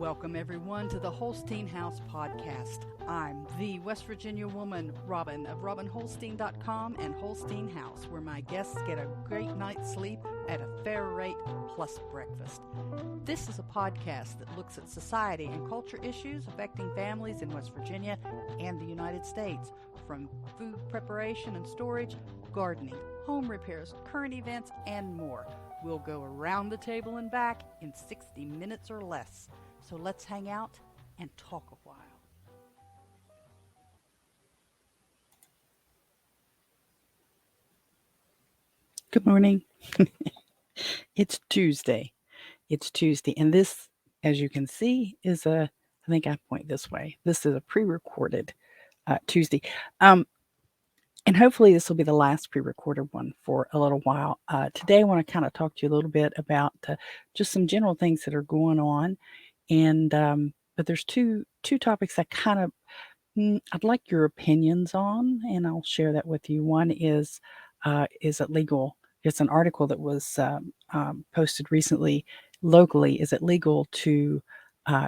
Welcome, everyone, to the Holstein House podcast. I'm the West Virginia woman, Robin, of RobinHolstein.com and Holstein House, where my guests get a great night's sleep at a fair rate plus breakfast. This is a podcast that looks at society and culture issues affecting families in West Virginia and the United States, from food preparation and storage, gardening, home repairs, current events, and more. We'll go around the table and back in 60 minutes or less. So let's hang out and talk a while. Good morning. It's Tuesday. And this, as you can see, is I think I point this way. This is a pre-recorded Tuesday. And hopefully this will be the last pre-recorded one for a little while. Today I want to kind of talk to you a little bit about just some general things that are going on. And but there's two topics I kind of I'd like your opinions on, and I'll share that with you. One is it legal? It's an article that was posted recently locally. Is it legal uh,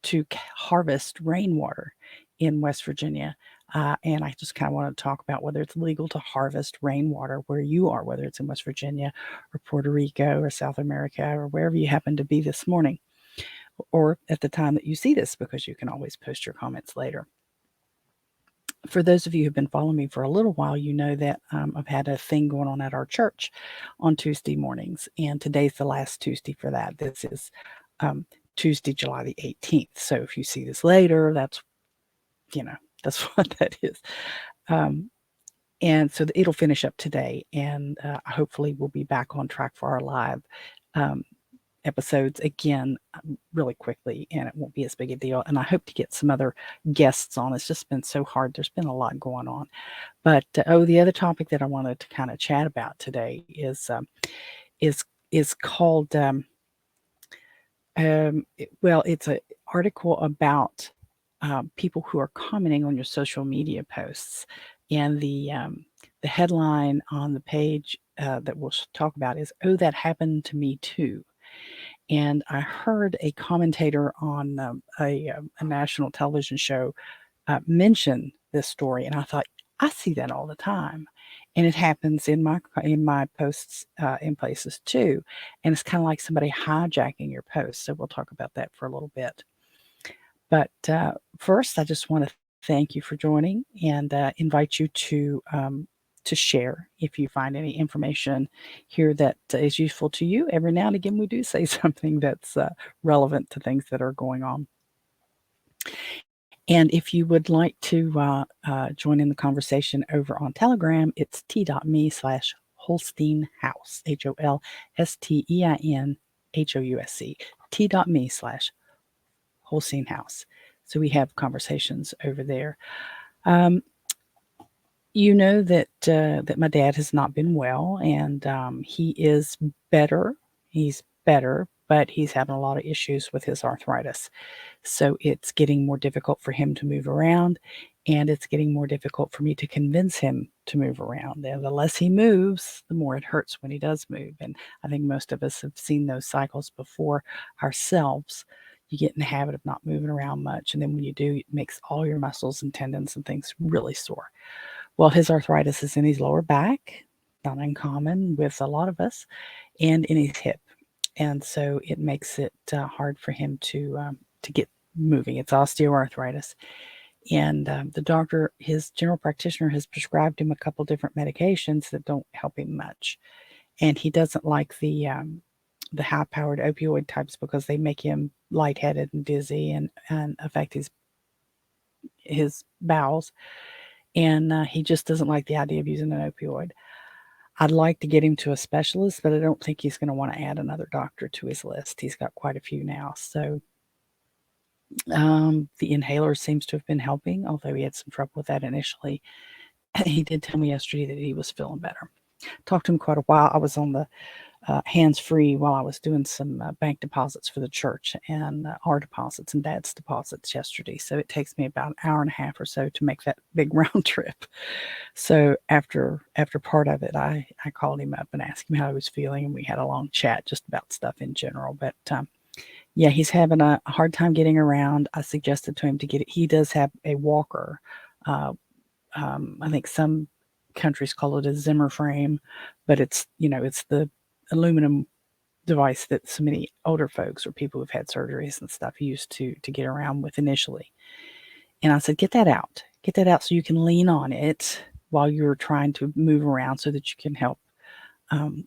to harvest rainwater in West Virginia? And I just kind of want to talk about whether it's legal to harvest rainwater where you are, whether it's in West Virginia or Puerto Rico or South America or wherever you happen to be this morning, or at the time that you see this, because you can always post your comments later. For those of you who've been following me for a little while, you know that I've had a thing going on at our church on Tuesday mornings, and today's the last Tuesday for that. This is Tuesday, July the 18th. So if you see this later, that's what that is. And so it'll finish up today, and hopefully we'll be back on track for our live episodes again really quickly, and it won't be as big a deal. And I hope to get some other guests on. It's just been so hard. There's been a lot going on. But the other topic that I wanted to kind of chat about today is called it's an article about people who are commenting on your social media posts, and the headline on the page that we'll talk about is, "Oh, that happened to me too." And I heard a commentator on a national television show mention this story, and I thought, I see that all the time, and it happens in my posts in places too. And it's kind of like somebody hijacking your post. So we'll talk about that for a little bit. But first, I just want to thank you for joining and invite you to share if you find any information here that is useful to you. Every now and again, we do say something that's relevant to things that are going on. And if you would like to join in the conversation over on Telegram, it's t.me/Holstein House, HOLSTEINHOUSC, t.me/Holstein House. So we have conversations over there. You know that my dad has not been well, and he is better. He's better, but he's having a lot of issues with his arthritis. So it's getting more difficult for him to move around, and it's getting more difficult for me to convince him to move around. And the less he moves, the more it hurts when he does move. And I think most of us have seen those cycles before ourselves. You get in the habit of not moving around much, and then when you do, it makes all your muscles and tendons and things really sore. Well, his arthritis is in his lower back, not uncommon with a lot of us, and in his hip. And so it makes it hard for him to get moving. It's osteoarthritis. And the doctor, his general practitioner, has prescribed him a couple different medications that don't help him much. And he doesn't like the high-powered opioid types because they make him lightheaded and dizzy and affect his bowels. And he just doesn't like the idea of using an opioid. I'd like to get him to a specialist, but I don't think he's going to want to add another doctor to his list. He's got quite a few now. So the inhaler seems to have been helping, although he had some trouble with that initially. He did tell me yesterday that he was feeling better. Talked to him quite a while. I was on the hands-free while I was doing some bank deposits for the church, and our deposits and Dad's deposits yesterday. So it takes me about an hour and a half or so to make that big round trip. So after part of it, I called him up and asked him how he was feeling, and we had a long chat just about stuff in general. But Yeah, he's having a hard time getting around. I suggested to him to get it. He does have a walker. Uh, I think some countries call it a Zimmer frame, but it's the aluminum device that so many older folks or people who've had surgeries and stuff used to get around with initially. And I said, get that out so you can lean on it while you're trying to move around so that you can help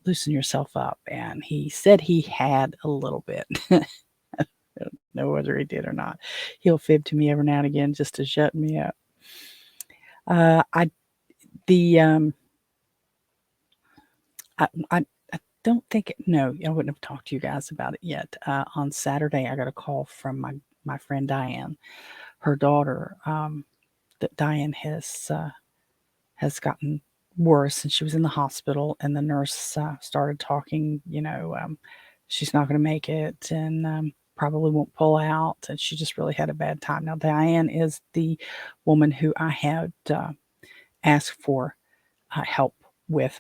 loosen yourself up. And he said he had a little bit. I don't know whether he did or not. He'll fib to me every now and again just to shut me up. I the I don't think no, I wouldn't have talked to you guys about it yet. On Saturday, I got a call from my friend Diane, her daughter. That Diane has gotten worse, and she was in the hospital, and the nurse started talking. She's not going to make it, and probably won't pull out, and she just really had a bad time. Now, Diane is the woman who I had asked for help with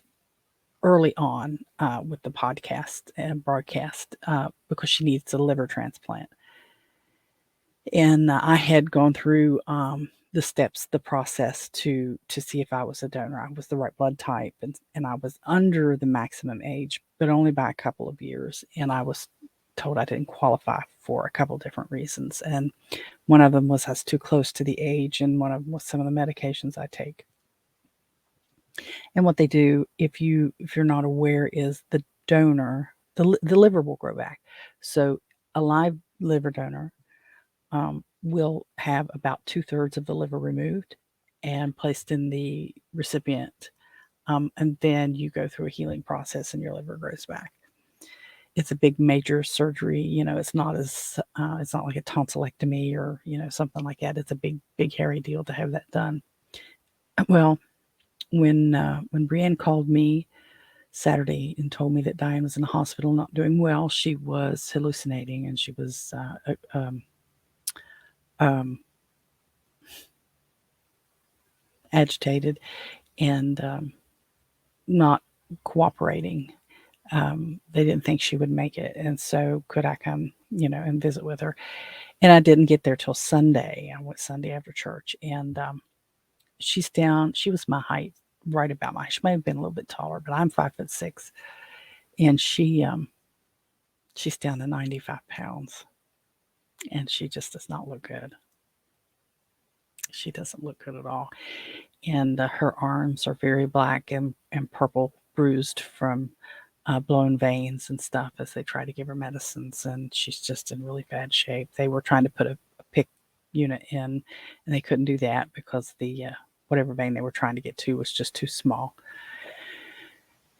early on with the podcast and broadcast because she needs a liver transplant. And I had gone through the steps, the process to see if I was a donor. I was the right blood type, and I was under the maximum age, but only by a couple of years. And I was told I didn't qualify for a couple different reasons. And one of them was I was too close to the age, and one of them was some of the medications I take. And what they do, if you're not aware, is the donor, the liver will grow back. So a live liver donor will have about 2/3 of the liver removed and placed in the recipient. And then you go through a healing process and your liver grows back. It's a big major surgery. It's not like a tonsillectomy or, something like that. It's a big, hairy deal to have that done. Well, when Brienne called me Saturday and told me that Diane was in the hospital not doing well, she was hallucinating and she was um, agitated and not cooperating. They didn't think she would make it, and so could I come, and visit with her? And I didn't get there till Sunday. I went Sunday after church, and she's down. She was my height, right about my. She may have been a little bit taller, but I'm 5'6", and she's down to 95 pounds, and she just does not look good. She doesn't look good at all. And her arms are very black and purple, bruised from blown veins and stuff as they try to give her medicines. And she's just in really bad shape. They were trying to put a PICC unit in, and they couldn't do that because the whatever vein they were trying to get to was just too small.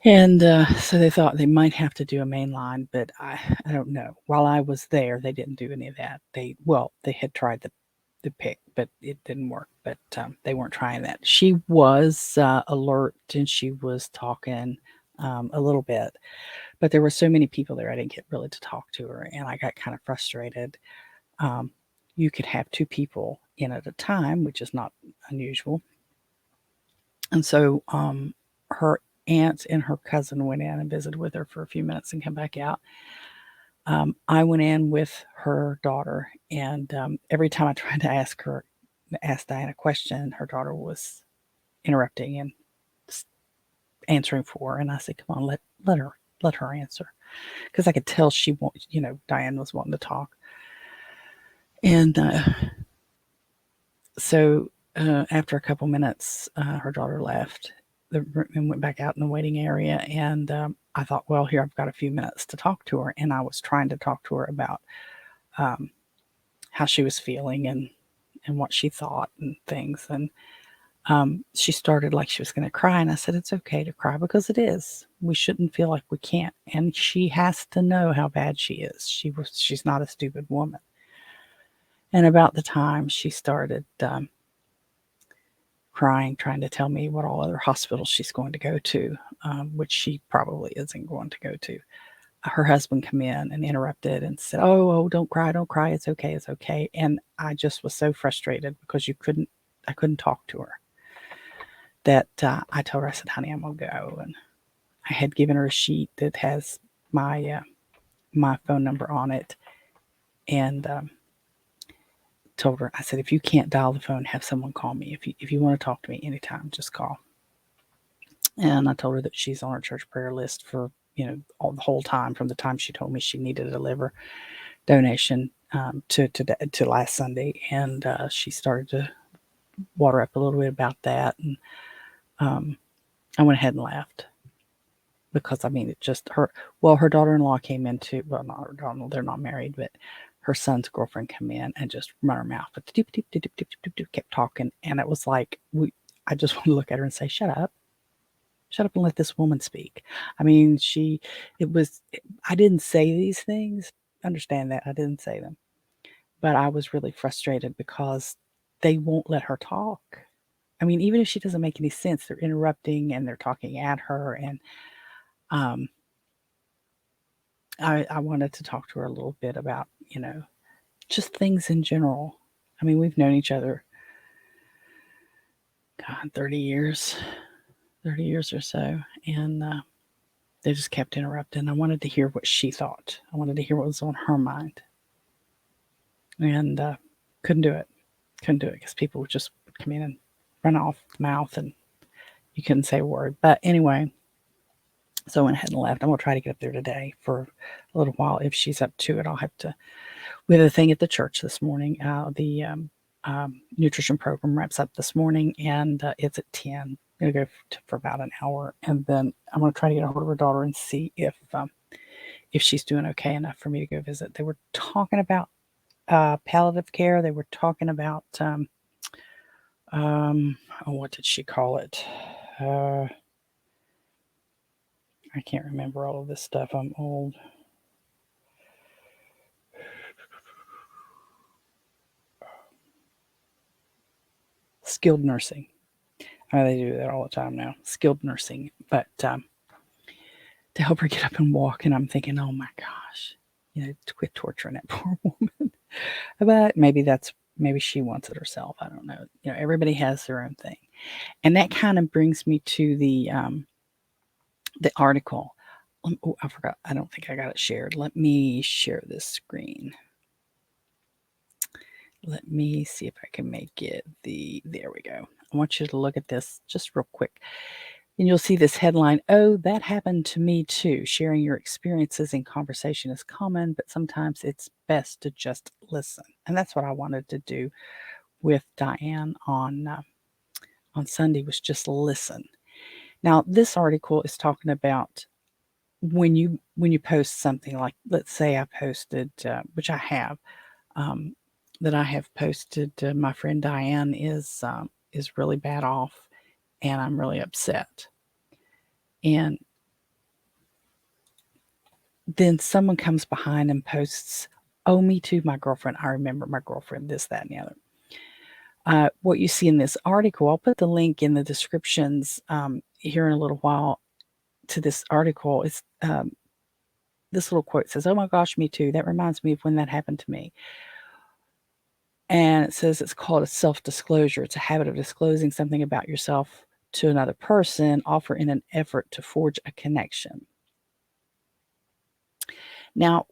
And so they thought they might have to do a main line, but I don't know. While I was there, they didn't do any of that. They had tried the PICC, but it didn't work. But they weren't trying that. She was alert and she was talking a little bit, but there were so many people there, I didn't get really to talk to her, and I got kind of frustrated. You could have two people in at a time, which is not unusual. And so her aunt and her cousin went in and visited with her for a few minutes and came back out. I went in with her daughter, and every time I tried to ask Diane a question, her daughter was interrupting and answering for her. And I said, "Come on, let her answer," because I could tell Diane was wanting to talk. And so after a couple minutes, her daughter left the room and went back out in the waiting area. And I thought, well, here I've got a few minutes to talk to her. And I was trying to talk to her about how she was feeling and what she thought and things. And she started like she was going to cry. And I said, it's okay to cry because it is. We shouldn't feel like we can't. And she has to know how bad she is. She's not a stupid woman. And about the time she started crying, trying to tell me what all other hospitals she's going to go to, which she probably isn't going to go to. Her husband came in and interrupted and said, "Oh, don't cry, it's okay, it's okay." And I just was so frustrated because I couldn't talk to her. That I told her, I said, "Honey, I'm gonna go." And I had given her a sheet that has my phone number on it, and told her, I said, if you can't dial the phone, have someone call me. If you want to talk to me anytime, just call. And I told her that she's on our church prayer list for, all the whole time from the time she told me she needed a liver donation to last Sunday. And she started to water up a little bit about that. And I went ahead and laughed because, I mean, it just her daughter-in-law came into, well, not her daughter, they're not married, but her son's girlfriend come in and just run her mouth, but kept talking. And it was like, I just want to look at her and say, shut up and let this woman speak. I mean, I didn't say these things. Understand that. I didn't say them. But I was really frustrated because they won't let her talk. I mean, even if she doesn't make any sense, they're interrupting and they're talking at her. And I wanted to talk to her a little bit about, just things in general. I mean, we've known each other, God, 30 years or so. And they just kept interrupting. I wanted to hear what she thought. I wanted to hear what was on her mind. And couldn't do it. Because people would just come in and run off the mouth and you couldn't say a word. But anyway, so I went ahead and left. I'm going to try to get up there today for a little while. If she's up to it, I'll have to. We had a thing at the church this morning. The nutrition program wraps up this morning, and it's at 10. I'm going to go for about an hour, and then I'm going to try to get a hold of her daughter and see if she's doing okay enough for me to go visit. They were talking about palliative care. They were talking about what did she call it? I can't remember all of this stuff. I'm old. Skilled nursing. They do that all the time now. Skilled nursing, but to help her get up and walk, and I'm thinking, oh my gosh, to quit torturing that poor woman. But maybe she wants it herself. I don't know. Everybody has their own thing, and that kind of brings me to the article. Oh, I forgot. I don't think I got it shared. Let me share this screen. Let me see if I can make it there we go. I want you to look at this just real quick. And you'll see this headline, "Oh, that happened to me too. Sharing your experiences in conversation is common, but sometimes it's best to just listen." And that's what I wanted to do with Diane on Sunday, was just listen. Now, this article is talking about when you post something, like, let's say I posted, which I have, that I have posted, my friend Diane is really bad off, and I'm really upset. And then someone comes behind and posts, "Oh, me too, my girlfriend. I remember my girlfriend, this, that, and the other." What you see in this article, I'll put the link in the descriptions here in a little while to this article. It's this little quote says, "Oh my gosh, me too. That reminds me of when that happened to me." And it says it's called a self-disclosure. It's a habit of disclosing something about yourself to another person, often in an effort to forge a connection. Now,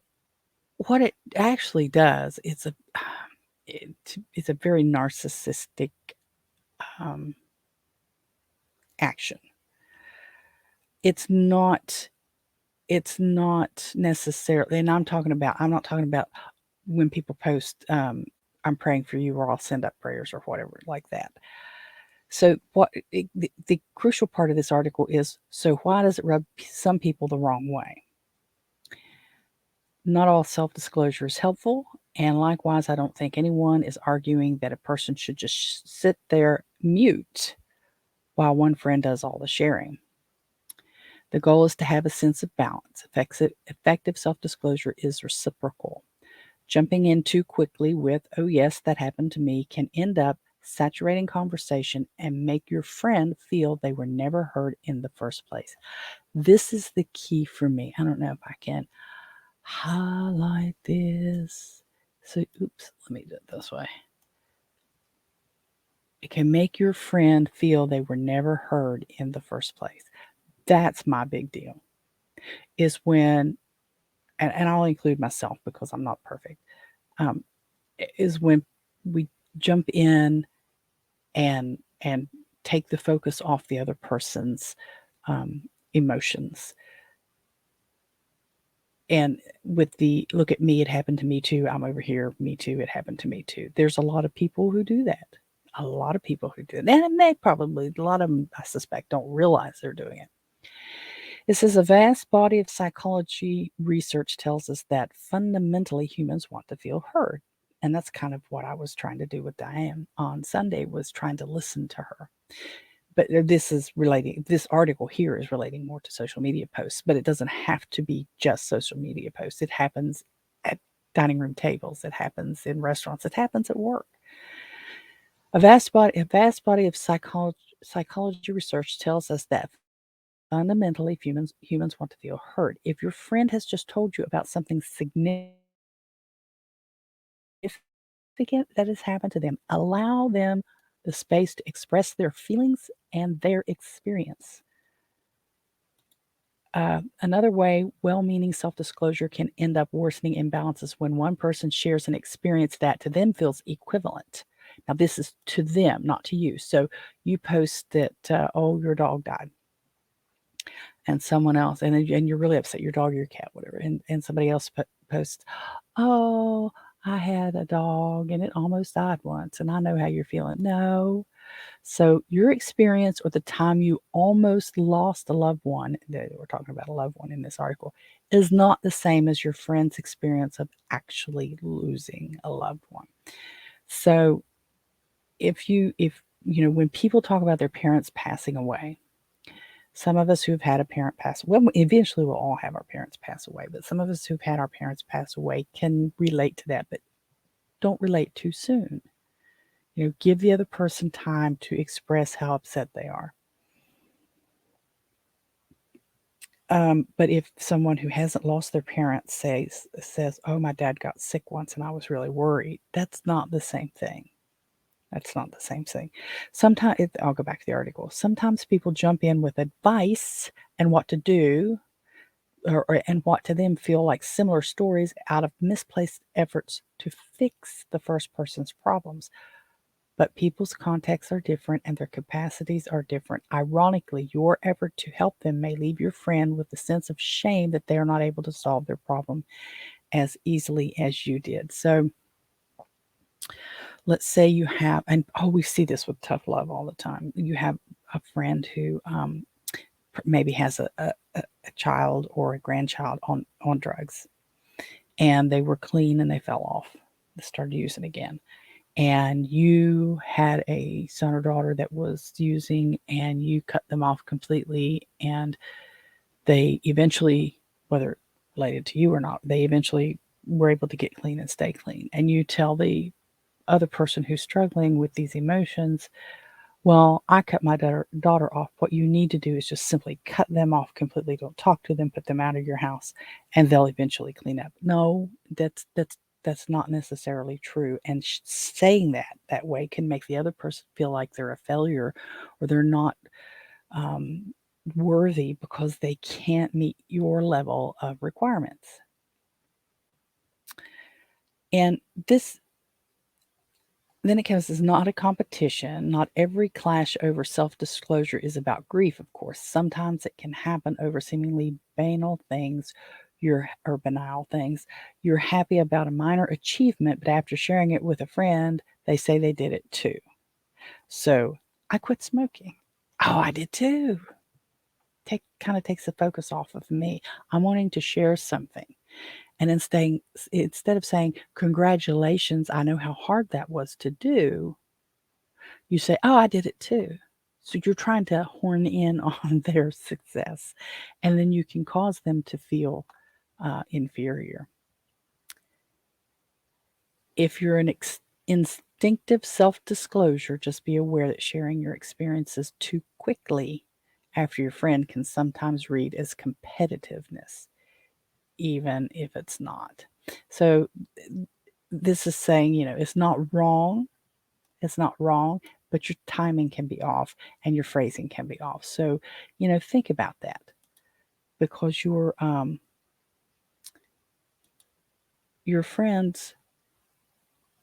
what it actually does, it's a very narcissistic action. It's not necessarily, and I'm not talking about when people post, "I'm praying for you," or "I'll send up prayers," or whatever like that. So the crucial part of this article is, so why does it rub some people the wrong way? Not all self-disclosure is helpful, and likewise, I don't think anyone is arguing that a person should just sit there mute while one friend does all the sharing. The goal is to have a sense of balance. Effective self-disclosure is reciprocal. Jumping in too quickly with, "Oh yes, that happened to me," can end up saturating conversation and make your friend feel they were never heard in the first place. This is the key for me. I don't know if I can highlight this. So, oops, let me do it this way. It can make your friend feel they were never heard in the first place. That's my big deal. Is when, and I'll include myself because I'm not perfect. um, is when we jump in and take the focus off the other person's um, emotions. And with the look at me, it happened to me too. I'm over here, me too, it happened to me too. There's a lot of people who do that. A lot of people who do it. And they probably, a lot of them, I suspect, don't realize they're doing it. It says a vast body of psychology research tells us that fundamentally humans want to feel heard. And that's kind of what I was trying to do with Diane on Sunday, was trying to listen to her. But this article here is relating more to social media posts, but it doesn't have to be just social media posts. It happens at dining room tables, it happens in restaurants, it happens at work. A vast body of psychology research tells us that fundamentally humans want to feel heard. If your friend has just told you about something significant that has happened to them, allow them the space to express their feelings and their experience. Another way well meaning self disclosure can end up worsening imbalances when one person shares an experience that to them feels equivalent. Now, this is to them, not to you. So you post that, oh, your dog died, and someone else, and you're really upset, your dog, your cat, whatever, and somebody else posts, oh, I had a dog and it almost died once, and I know how you're feeling. No. So your experience or the time you almost lost a loved one, we're talking about a loved one in this article, is not the same as your friend's experience of actually losing a loved one. So if when people talk about their parents passing away, some of us who've had a parent pass away, well, eventually we'll all have our parents pass away, but some of us who've had our parents pass away can relate to that, but don't relate too soon. Give the other person time to express how upset they are. But if someone who hasn't lost their parents says, "Oh, my dad got sick once and I was really worried," that's not the same thing. That's not the same thing. Sometimes I'll go back to the article. Sometimes people jump in with advice and what to do, and what to them feel like similar stories out of misplaced efforts to fix the first person's problems. But people's contexts are different and their capacities are different. Ironically, your effort to help them may leave your friend with a sense of shame that they are not able to solve their problem as easily as you did. So let's say you have, and we see this with tough love all the time. You have a friend who maybe has a child or a grandchild on drugs, and they were clean and they fell off. They started using again, and you had a son or daughter that was using, and you cut them off completely, and they eventually, whether related to you or not, they eventually were able to get clean and stay clean. And you tell the other person who's struggling with these emotions, well, I cut my daughter off. What you need to do is just simply cut them off completely. Don't talk to them, put them out of your house, and they'll eventually clean up. No, that's not necessarily true. And saying that way can make the other person feel like they're a failure, or they're not um, worthy because they can't meet your level of requirements. And this then it comes as not a competition. Not every clash over self disclosure is about grief, of course. Sometimes it can happen over seemingly banal things, or banal things. You're happy about a minor achievement, but after sharing it with a friend, they say they did it too. So I quit smoking. Oh, I did too. Kind of takes the focus off of me. I'm wanting to share something. And instead of saying, congratulations, I know how hard that was to do, you say, oh, I did it too. So you're trying to horn in on their success, and then you can cause them to feel inferior. If you're an instinctive self disclosure, just be aware that sharing your experiences too quickly after your friend can sometimes read as competitiveness, even if it's not. So, this is saying, it's not wrong. It's not wrong, but your timing can be off and your phrasing can be off. So, think about that, because your friends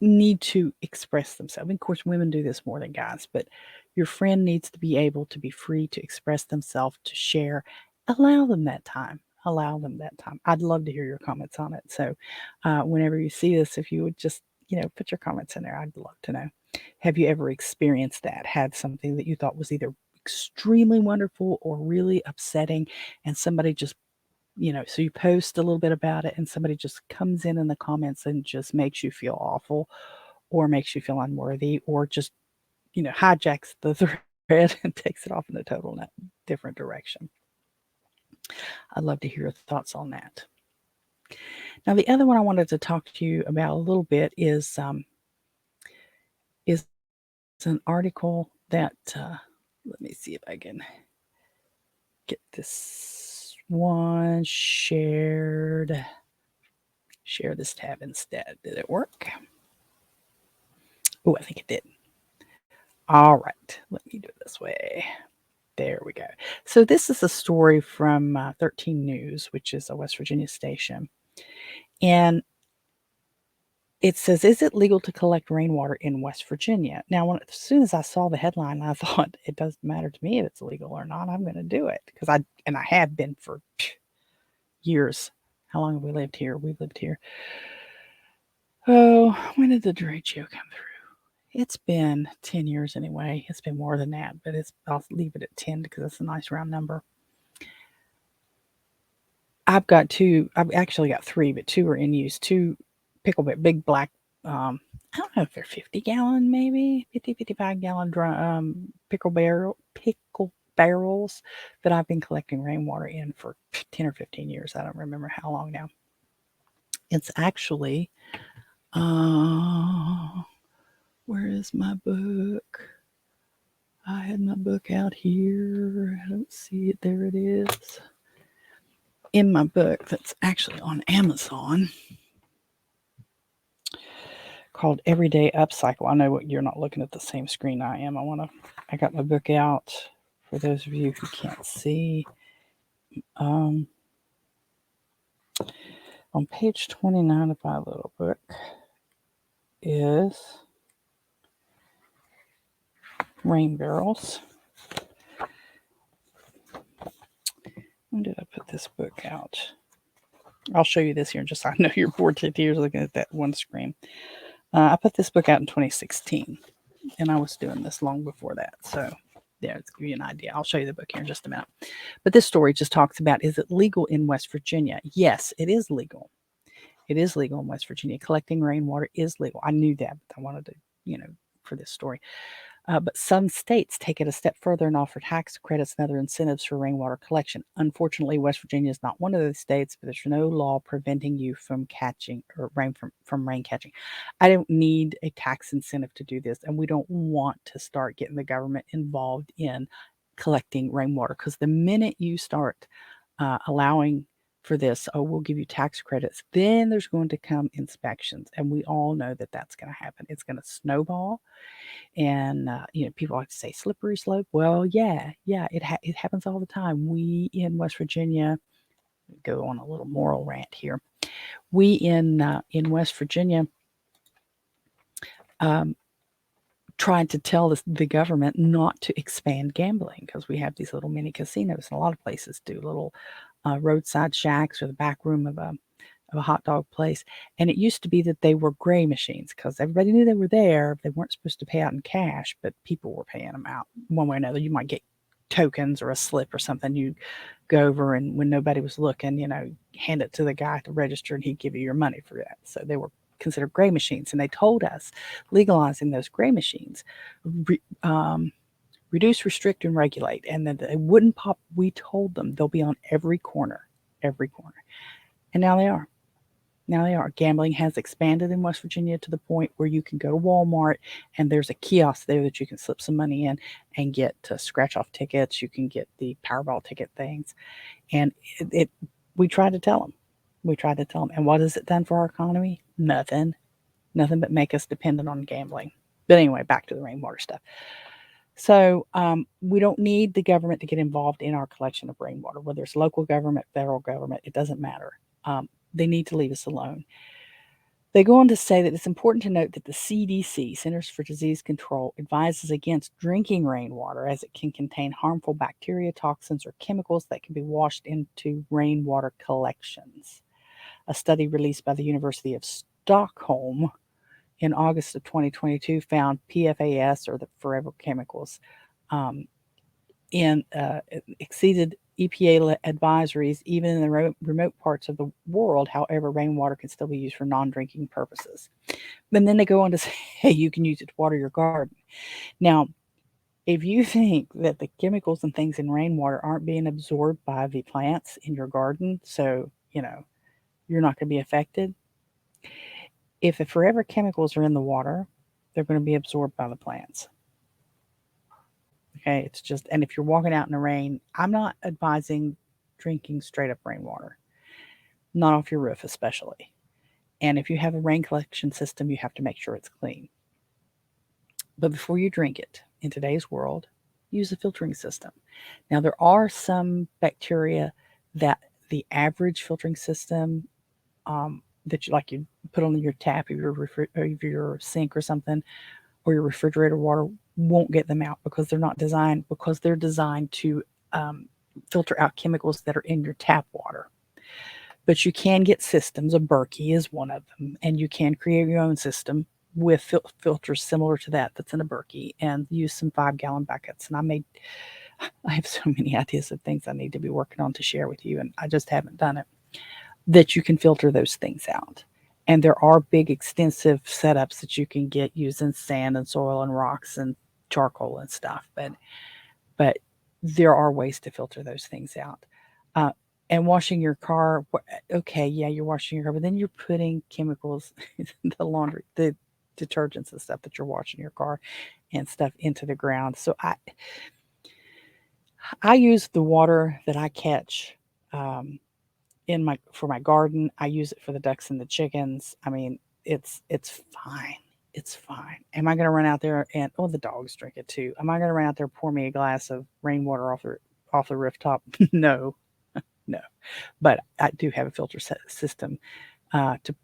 need to express themselves. Of course, women do this more than guys, but your friend needs to be able to be free to express themselves, to share. Allow them that time. Allow them that time. I'd love to hear your comments on it. So, whenever you see this, if you would just, put your comments in there, I'd love to know. Have you ever experienced that? Had something that you thought was either extremely wonderful or really upsetting, and somebody just, so you post a little bit about it, and somebody just comes in the comments and just makes you feel awful, or makes you feel unworthy, or just, hijacks the thread and takes it off in a total different direction. I'd love to hear your thoughts on that. Now, the other one I wanted to talk to you about a little bit is an article that let me see if I can get this one shared. Share this tab instead. Did it work? Oh, I think it did. All right, let me do it this way. There we go. So this is a story from 13 News, which is a West Virginia station. And it says, "Is it legal to collect rainwater in West Virginia?" Now, as soon as I saw the headline, I thought, it doesn't matter to me if it's legal or not. I'm going to do it because I have been for years. How long have we lived here? We've lived here. Oh, when did the derecho come through? It's been 10 years anyway. It's been more than that, but I'll leave it at 10 because it's a nice round number. I've actually got 3, but 2 are in use. 2 big black, I don't know if they're 50-gallon, maybe 50, 55-gallon pickle barrels that I've been collecting rainwater in for 10 or 15 years. I don't remember how long now. It's actually, where is my book? I had my book out here. I don't see it. There it is. In my book that's actually on Amazon, called Everyday Upcycle. I know you're not looking at the same screen I am. I got my book out for those of you who can't see. On page 29 of my little book is rain barrels. When did I put this book out? I'll show you this here in just I know you're bored to tears looking at that one screen. I put this book out in 2016, and I was doing this long before that. So, yeah, to give you an idea. I'll show you the book here in just a minute. But this story just talks about, is it legal in West Virginia? Yes, it is legal. It is legal in West Virginia. Collecting rainwater is legal. I knew that, but I wanted to, for this story. But some states take it a step further and offer tax credits and other incentives for rainwater collection. Unfortunately, West Virginia is not one of those states, but there's no law preventing you from catching or from rain catching. I don't need a tax incentive to do this, and we don't want to start getting the government involved in collecting rainwater, because the minute you start allowing for this, oh, we'll give you tax credits, then there's going to come inspections, and we all know that that's going to happen. It's going to snowball. And people like to say slippery slope. Well, yeah, it happens all the time. We in West Virginia, go on a little moral rant here. We in West Virginia tried to tell the government not to expand gambling, because we have these little mini casinos, and a lot of places do little roadside shacks or the back room of a hot dog place. And it used to be that they were gray machines because everybody knew they were there. They weren't supposed to pay out in cash, but people were paying them out one way or another. You might get tokens or a slip or something. You go over, and when nobody was looking, hand it to the guy at the register, and he'd give you your money for that. So they were considered gray machines. And they told us legalizing those gray machines, reduce, restrict, and regulate. And then they wouldn't pop. We told them they'll be on every corner. And now they are. Now they are. Gambling has expanded in West Virginia to the point where you can go to Walmart and there's a kiosk there that you can slip some money in and get scratch off tickets. You can get the Powerball ticket things. And we tried to tell them. And what has it done for our economy? Nothing but make us dependent on gambling. But anyway, back to the rainwater stuff. So we don't need the government to get involved in our collection of rainwater, whether it's local government, federal government, it doesn't matter. They need to leave us alone. They go on to say that it's important to note that the CDC, Centers for Disease Control, advises against drinking rainwater as it can contain harmful bacteria, toxins, or chemicals that can be washed into rainwater collections. A study released by the University of Stockholm in August of 2022 found PFAS, or the forever chemicals, um, exceeded EPA advisories even in the remote parts of the world. However, rainwater can still be used for non-drinking purposes. But then they go on to say, hey, you can use it to water your garden. Now, if you think that the chemicals and things in rainwater aren't being absorbed by the plants in your garden, so, you're not going to be affected. If the forever chemicals are in the water, they're going to be absorbed by the plants. Okay, it's just, and if you're walking out in the rain, I'm not advising drinking straight up rainwater, not off your roof, especially. And if you have a rain collection system, you have to make sure it's clean. But before you drink it, in today's world, use a filtering system. Now, there are some bacteria that the average filtering system that you put on your tap of your sink or something, or your refrigerator water, won't get them out because they're designed to filter out chemicals that are in your tap water. But you can get systems. A Berkey is one of them, and you can create your own system with filters similar to that's in a Berkey, and use some 5-gallon buckets. And I have so many ideas of things I need to be working on to share with you, and I just haven't done it. That you can filter those things out. And there are big, extensive setups that you can get using sand and soil and rocks and charcoal and stuff. But there are ways to filter those things out. Uh, and washing your car, okay, yeah, you're washing your car, but then you're putting chemicals, the laundry, the detergents and stuff that you're washing your car and stuff into the ground. So I use the water that I catch for my garden. I use it for the ducks and the chickens. I mean, it's fine. It's fine. Am I going to run out there and the dogs drink it too? Am I going to run out there and pour me a glass of rainwater off the rooftop? No, no. But I do have a filter system to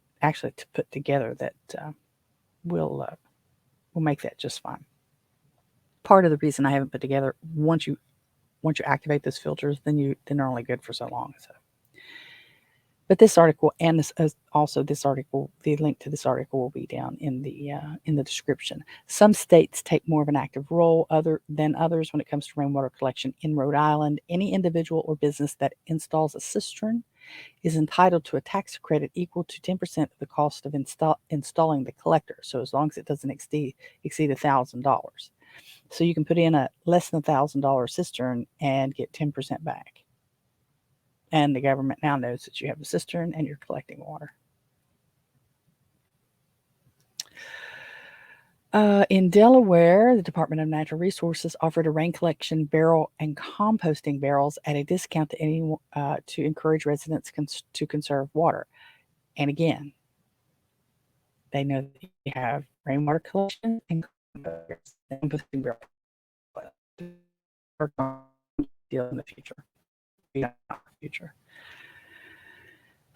put together that will make that just fine. Part of the reason I haven't put together, once you activate those filters, then they're only good for so long. So. But this article and this article, the link to this article will be down in the description. Some states take more of an active role than others when it comes to rainwater collection. In Rhode Island, any individual or business that installs a cistern is entitled to a tax credit equal to 10% of the cost of installing the collector. So as long as it doesn't exceed $1,000. So you can put in a less than $1,000 cistern and get 10% back. And the government now knows that you have a cistern and you're collecting water. In Delaware, the Department of Natural Resources offered a rain collection barrel and composting barrels at a discount to encourage residents to conserve water. And again, they know that you have rainwater collection and composting barrels deal in the future.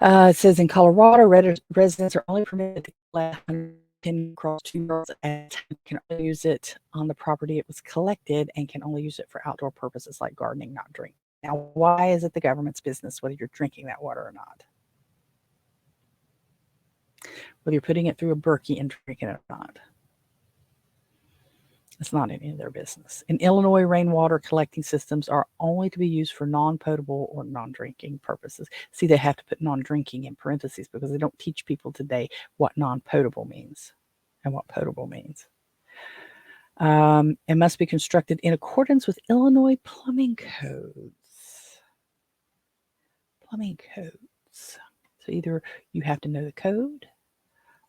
It says in Colorado, residents are only permitted to collect 110 across 2 barrels at a time. Can only use it on the property it was collected and can only use it for outdoor purposes like gardening, not drinking. Now, why is it the government's business whether you're drinking that water or not? Whether you're putting it through a Berkey and drinking it or not. It's not any of their business. In Illinois, rainwater collecting systems are only to be used for non-potable or non-drinking purposes. See, they have to put non-drinking in parentheses because they don't teach people today what non-potable means and what potable means. It must be constructed in accordance with Illinois plumbing codes. Plumbing codes. So either you have to know the code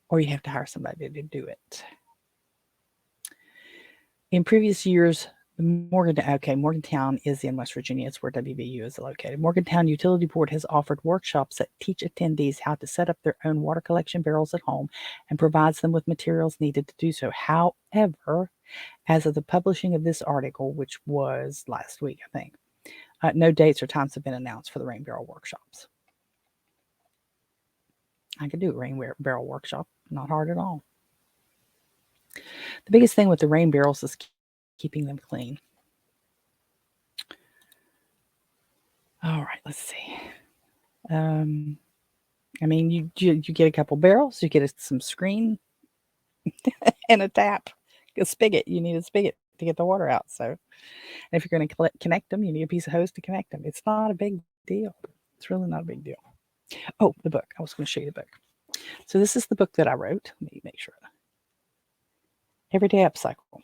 or you have to hire somebody to do it. In previous years, Morgantown is in West Virginia. It's where WVU is located. Morgantown Utility Board has offered workshops that teach attendees how to set up their own water collection barrels at home and provides them with materials needed to do so. However, as of the publishing of this article, which was last week, I think, no dates or times have been announced for the rain barrel workshops. I could do a barrel workshop, not hard at all. The biggest thing with the rain barrels is keeping them clean. All right, let's see. I mean, you get a couple barrels, you get some screen and a tap, a spigot. You need a spigot to get the water out. So, and if you're going to connect them, you need a piece of hose to connect them. It's not a big deal. It's really not a big deal. Oh, the book. I was going to show you the book. So this is the book that I wrote. Let me make sure. Everyday Upcycle.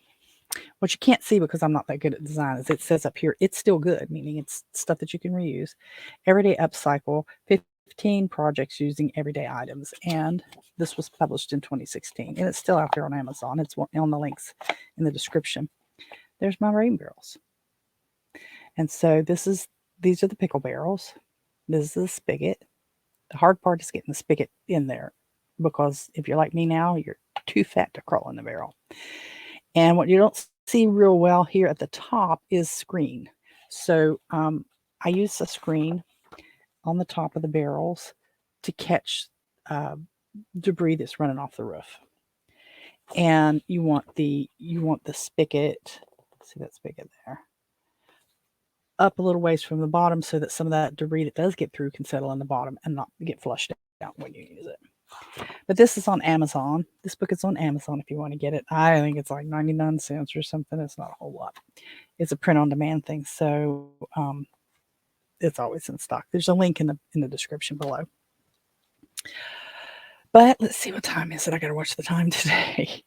What you can't see because I'm not that good at design is it says up here, it's still good, meaning it's stuff that you can reuse. Everyday Upcycle, 15 projects using everyday items. And this was published in 2016 and it's still out there on Amazon. It's on the links in the description. There's my rain barrels. And so these are the pickle barrels. This is the spigot. The hard part is getting the spigot in there because if you're like me now, you're too fat to crawl in the barrel. And what you don't see real well here at the top is screen. So I use a screen on the top of the barrels to catch debris that's running off the roof. And you want the spigot, see that spigot there, up a little ways from the bottom so that some of that debris that does get through can settle in the bottom and not get flushed out when you use it. But this is on Amazon. This book is on Amazon if you want to get it. I think it's like 99 cents or something. It's not a whole lot. It's a print on demand thing, so it's always in stock. There's a link in the description below. But let's see what time is it. I got to watch the time today.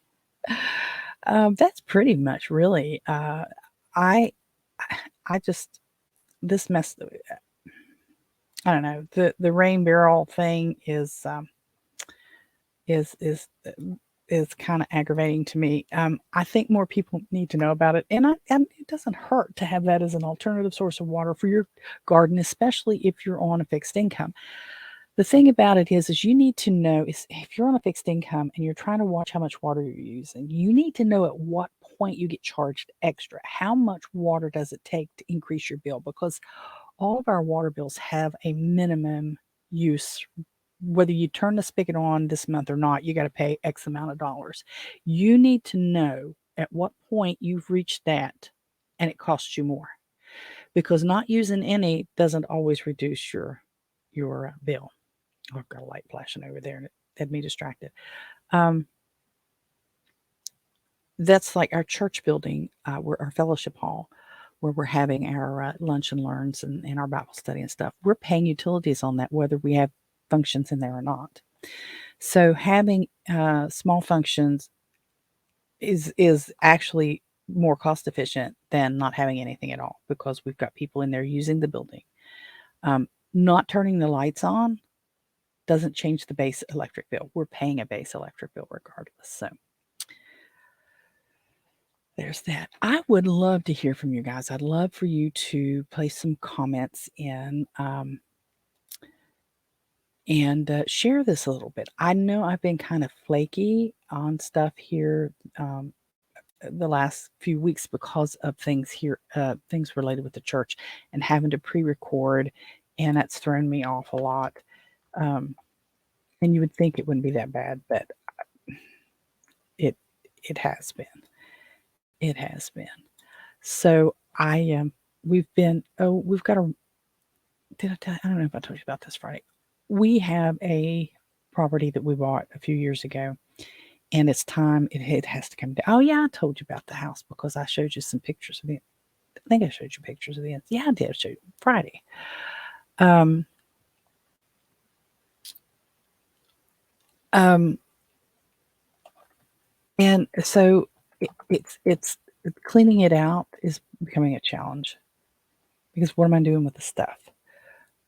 That's pretty much really. I just this mess. I don't know. The rain barrel thing is kind of aggravating to me. I think more people need to know about it, and it doesn't hurt to have that as an alternative source of water for your garden, especially if you're on a fixed income. The thing about it is you need to know is if you're on a fixed income and you're trying to watch how much water you're using, you need to know at what point you get charged extra. How much water does it take to increase your bill? Because all of our water bills have a minimum use. Whether you turn the spigot on this month or not, you got to pay X amount of dollars. You need to know at what point you've reached that and it costs you more. Because not using any doesn't always reduce your bill. Oh, I've got a light flashing over there and it had me distracted. That's like our church building, our fellowship hall, where we're having our lunch and learns and our Bible study and stuff. We're paying utilities on that, whether we have functions in there or not. So having small functions is actually more cost efficient than not having anything at all because we've got people in there using the building. Not turning the lights on doesn't change the base electric bill. We're paying a base electric bill regardless. So there's that. I would love to hear from you guys. I'd love for you to place some comments in and share this a little bit. I know I've been kind of flaky on stuff here the last few weeks because of things here, things related with the church and having to pre-record, and that's thrown me off a lot. And you would think it wouldn't be that bad, but it has been. It has been. So we've got a. Did I tell you? I don't know if I told you about this Friday. We have a property that we bought a few years ago, and it's time it has to come down. Oh yeah, I told you about the house because I showed you some pictures of it. I think I showed you pictures of it. Yeah, I did show you Friday. Um, and so it's cleaning it out is becoming a challenge because what am I doing with the stuff?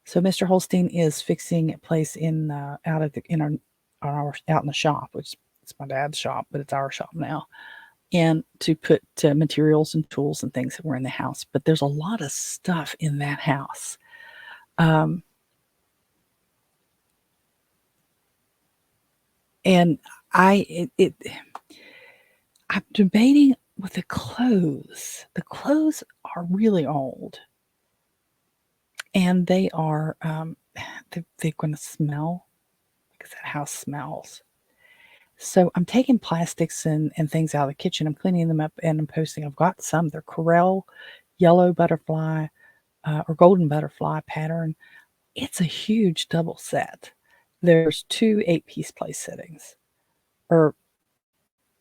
So Mr. Holstein is fixing a place in out in the shop, which is my dad's shop, but it's our shop now, and to put materials and tools and things that were in the house. But there's a lot of stuff in that house. And I'm debating with the clothes. The clothes are really old, and they are they're going to smell because that house smells. So I'm taking plastics and things out of the kitchen. I'm cleaning them up and I'm posting. I've got some. They're Corelle yellow butterfly or golden butterfly pattern. It's a huge double set. There's two 8-piece place settings, or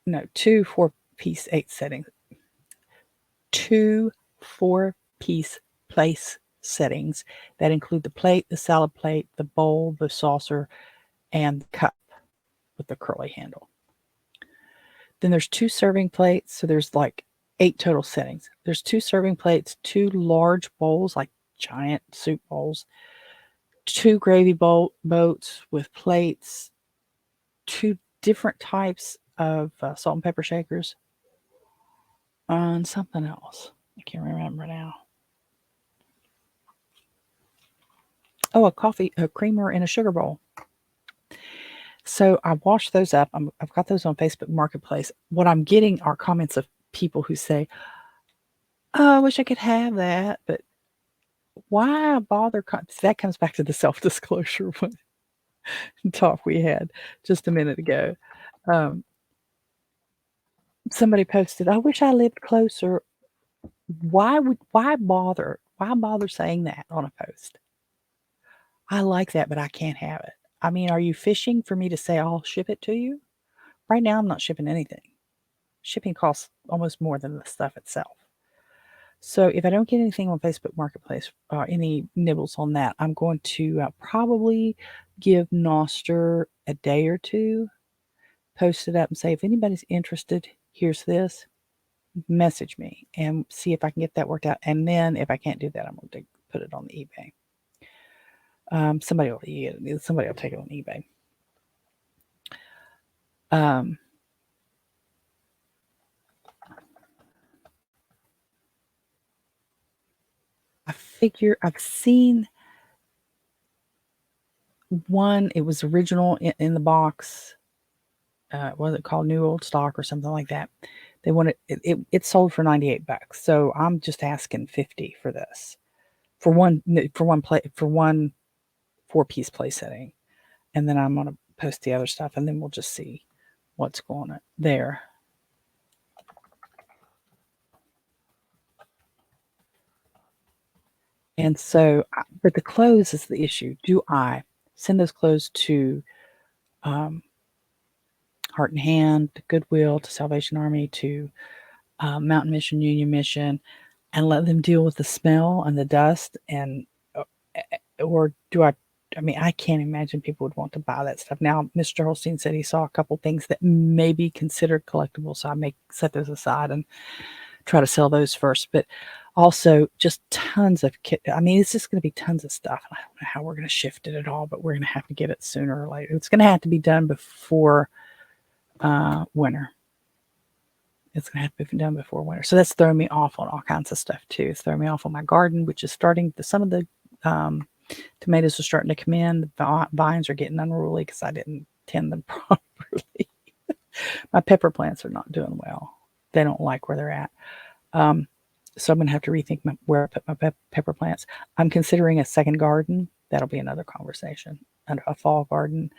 no, two 4-piece 8 settings, two 4-piece place settings that include the plate, the salad plate, the bowl, the saucer, and the cup with the curly handle. Then there's two serving plates, so there's like 8 total settings. There's two serving plates, two large bowls, like giant soup bowls, two gravy boats with plates, two different types of salt and pepper shakers, and something else. I can't remember now. Oh, a creamer, and a sugar bowl. So I washed those up. I've got those on Facebook Marketplace. What I'm getting are comments of people who say, "Oh, I wish I could have that," but why bother? That comes back to the self-disclosure talk we had just a minute ago. Um, somebody posted, "I wish I lived closer." Why bother? Why bother saying that on a post? I like that, but I can't have it. I mean, are you fishing for me to say I'll ship it to you? Right now, I'm not shipping anything. Shipping costs almost more than the stuff itself. So if I don't get anything on Facebook Marketplace, any nibbles on that, I'm going to probably give Noster a day or two, post it up and say, if anybody's interested, here's this, message me and see if I can get that worked out. And then if I can't do that, I'm going to put it on the eBay. Somebody will take it on eBay. I've seen one. It was original in the box. Was it called New Old Stock or something like that? They wanted it sold for $98. So I'm just asking 50 for this, for one 4-piece play setting, and then I'm gonna post the other stuff, and then we'll just see what's going on there. And so, but the clothes is the issue. Do I send those clothes to Heart and Hand, to Goodwill, to Salvation Army, to Mountain Mission, Union Mission, and let them deal with the smell and the dust? And or do I? I mean, I can't imagine people would want to buy that stuff. Now, Mr. Holstein said he saw a couple things that may be considered collectible, so I may set those aside and try to sell those first. But also, just tons of kit. I mean, it's just going to be tons of stuff. I don't know how we're going to shift it at all, but we're going to have to get it sooner or later. It's going to have to be done before winter. It's going to have to be done before winter. So that's throwing me off on all kinds of stuff too. It's throwing me off on my garden, which is starting. Some of the tomatoes are starting to come in. The vines are getting unruly because I didn't tend them properly. My pepper plants are not doing well. They don't like where they're at. So I'm going to have to rethink where I put my pepper plants. I'm considering a second garden. That'll be another conversation. And a fall garden.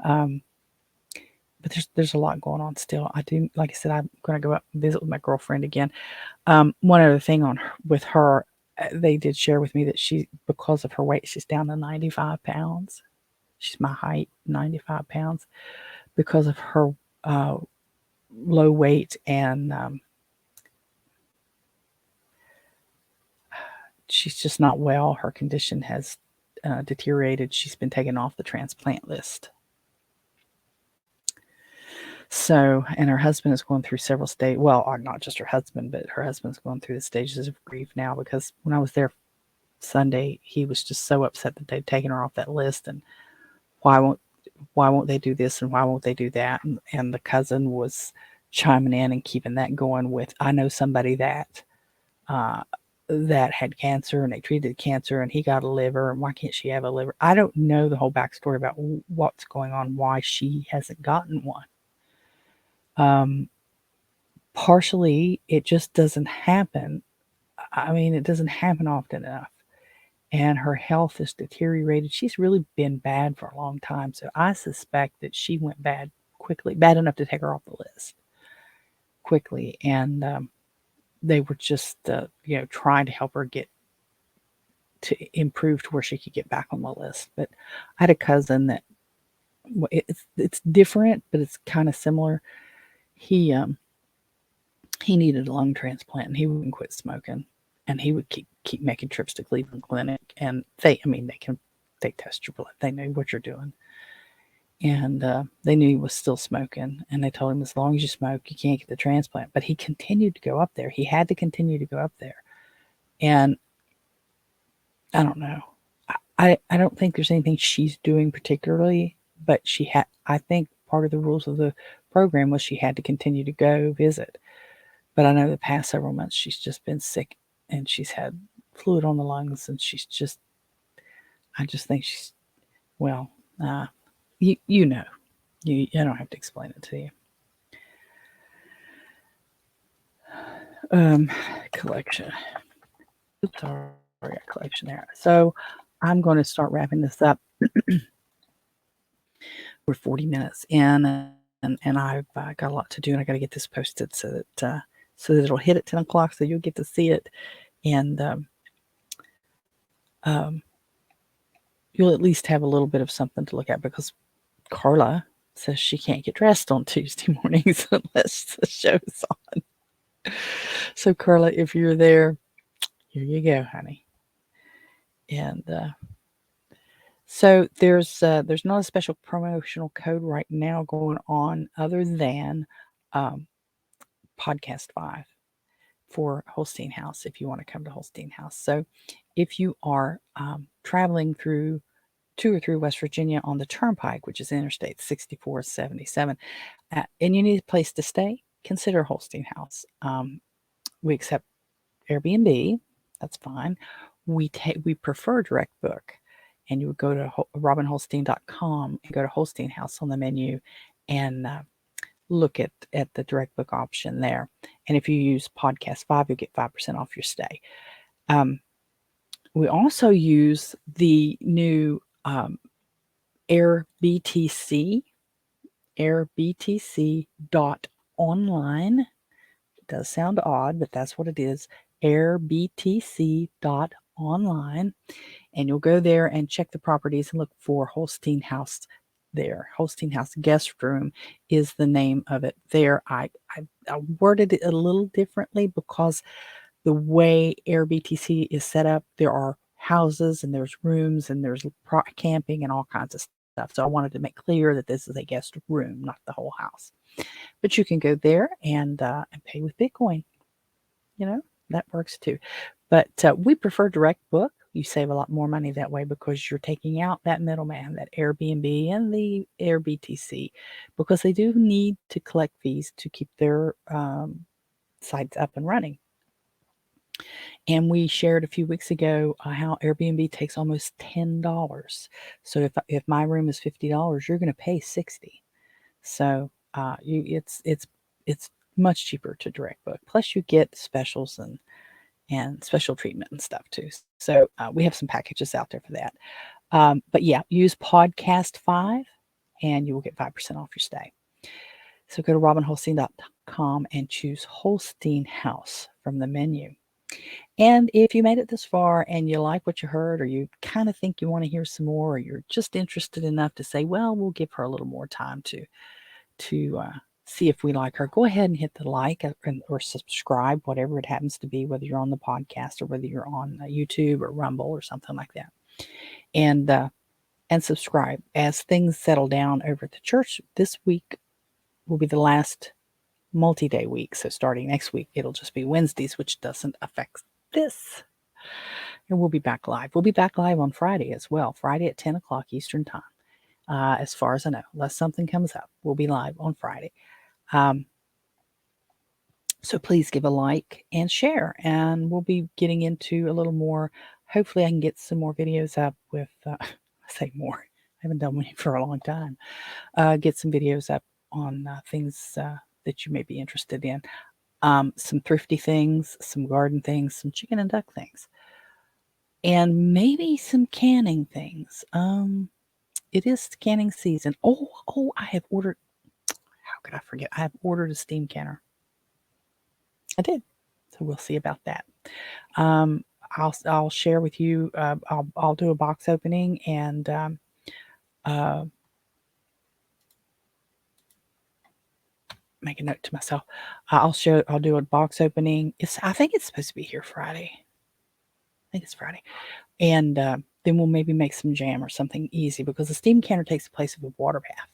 But there's a lot going on still. I do, like I said, I'm going to go up and visit with my girlfriend again. One other thing with her, they did share with me that because of her weight, she's down to 95 pounds. She's my height, 95 pounds, because of her low weight, and she's just not well. Her condition has deteriorated. She's been taken off the transplant list. So, and her husband is going through several stages. Well, not just her husband, but her husband's going through the stages of grief now, because when I was there Sunday, he was just so upset that they'd taken her off that list, and why won't they do this and why won't they do that? And the cousin was chiming in and keeping that going with, I know somebody that had cancer and they treated cancer and he got a liver, and why can't she have a liver? I don't know the whole backstory about what's going on, why she hasn't gotten one. Partially, it just doesn't happen. I mean, it doesn't happen often enough. and her health has deteriorated. She's really been bad for a long time. So I suspect that she went bad quickly, bad enough to take her off the list quickly. And they were just, trying to help her get to improve to where she could get back on the list. But I had a cousin that it's different, but it's kind of similar. He needed a lung transplant, and he wouldn't quit smoking, and he would keep making trips to Cleveland Clinic, and they test your blood, they know what you're doing, and they knew he was still smoking, and they told him as long as you smoke, you can't get the transplant. But he continued to go up there. He had to continue to go up there, and I don't know. I don't think there's anything she's doing particularly, but I think part of the rules of the program was she had to continue to go visit. But I know the past several months she's just been sick, and she's had fluid on the lungs, and I just think she's, well, you know, I don't have to explain it to you. Collection. Oops, sorry, collection there. So I'm going to start wrapping this up. We're 40 minutes in, and I've got a lot to do, and I got to get this posted so that it'll hit at 10 o'clock, so you'll get to see it, and you'll at least have a little bit of something to look at, because Carla says she can't get dressed on Tuesday mornings unless the show's on. So Carla, if you're there, here you go, honey. And so there's not a special promotional code right now going on, other than Podcast 5 for Holstein House, if you want to come to Holstein House. So if you are traveling to or through West Virginia on the Turnpike, which is Interstate 6477, and you need a place to stay, consider Holstein House. We accept Airbnb. That's fine. We prefer direct book, and you would go to robinholstein.com and go to Holstein House on the menu, and look at the direct book option there. And if you use Podcast 5, you'll get 5% off your stay. We also use the new AirBTC, airbtc.online. It does sound odd, but that's what it is, airbtc.online. And you'll go there and check the properties and look for Holstein House there. Holstein House Guest Room is the name of it there. I worded it a little differently because the way AirBTC is set up, there are houses and there's rooms and there's camping and all kinds of stuff. So I wanted to make clear that this is a guest room, not the whole house. But you can go there and pay with Bitcoin. That works too. But we prefer direct book. You save a lot more money that way because you're taking out that middleman, that Airbnb and the AirBTC, because they do need to collect fees to keep their sites up and running. And we shared a few weeks ago how Airbnb takes almost $10. So if my room is $50, you're going to pay $60. So it's much cheaper to direct book. Plus you get specials and special treatment and stuff too. So we have some packages out there for that. But yeah, use Podcast 5 and you will get 5% off your stay. So go to robinholstein.com and choose Holstein House from the menu. And if you made it this far and you like what you heard, or you kind of think you want to hear some more, or you're just interested enough to say, well, we'll give her a little more time to see if we like her, go ahead and hit the like or subscribe, whatever it happens to be, whether you're on the podcast or whether you're on YouTube or Rumble or something like that. And subscribe. As things settle down over at the church, this week will be the last multi-day week. So starting next week, it'll just be Wednesdays, which doesn't affect this. And we'll be back live. We'll be back live on Friday as well, Friday at 10 o'clock Eastern time. As far as I know, unless something comes up, we'll be live on Friday. So please give a like and share, and we'll be getting into a little more. Hopefully I can get some more videos up with, I say more, I haven't done one for a long time. Get some videos up on things that you may be interested in. Some thrifty things, some garden things, some chicken and duck things. and maybe some canning things. It is canning season. Oh, I have ordered. How could I forget? I have ordered a steam canner. I did. So we'll see about that. Um, I'll share with you. I'll do a box opening and uh, make a note to myself. I'll do a box opening. I think it's supposed to be here Friday. I think it's Friday, and then we'll maybe make some jam or something easy because the steam canner takes the place of a water bath.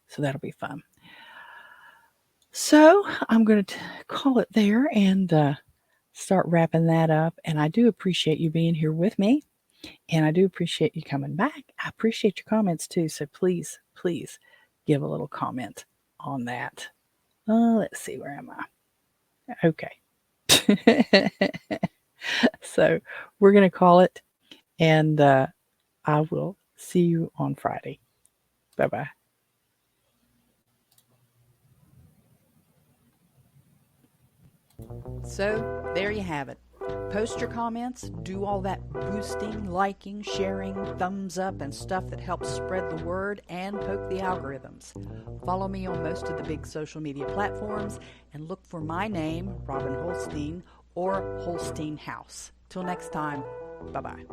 So that'll be fun. So I'm going to call it there and start wrapping that up. And I do appreciate you being here with me. And I do appreciate you coming back. I appreciate your comments too. So please, please give a little comment on that. Let's see, where am I? Okay. So we're going to call it. And I will see you on Friday. Bye-bye. So there you have it. Post your comments, do all that boosting, liking, sharing, thumbs up, and stuff that helps spread the word and poke the algorithms. Follow me on most of the big social media platforms and look for my name, Robin Holstein, or Holstein House. Till next time, bye-bye.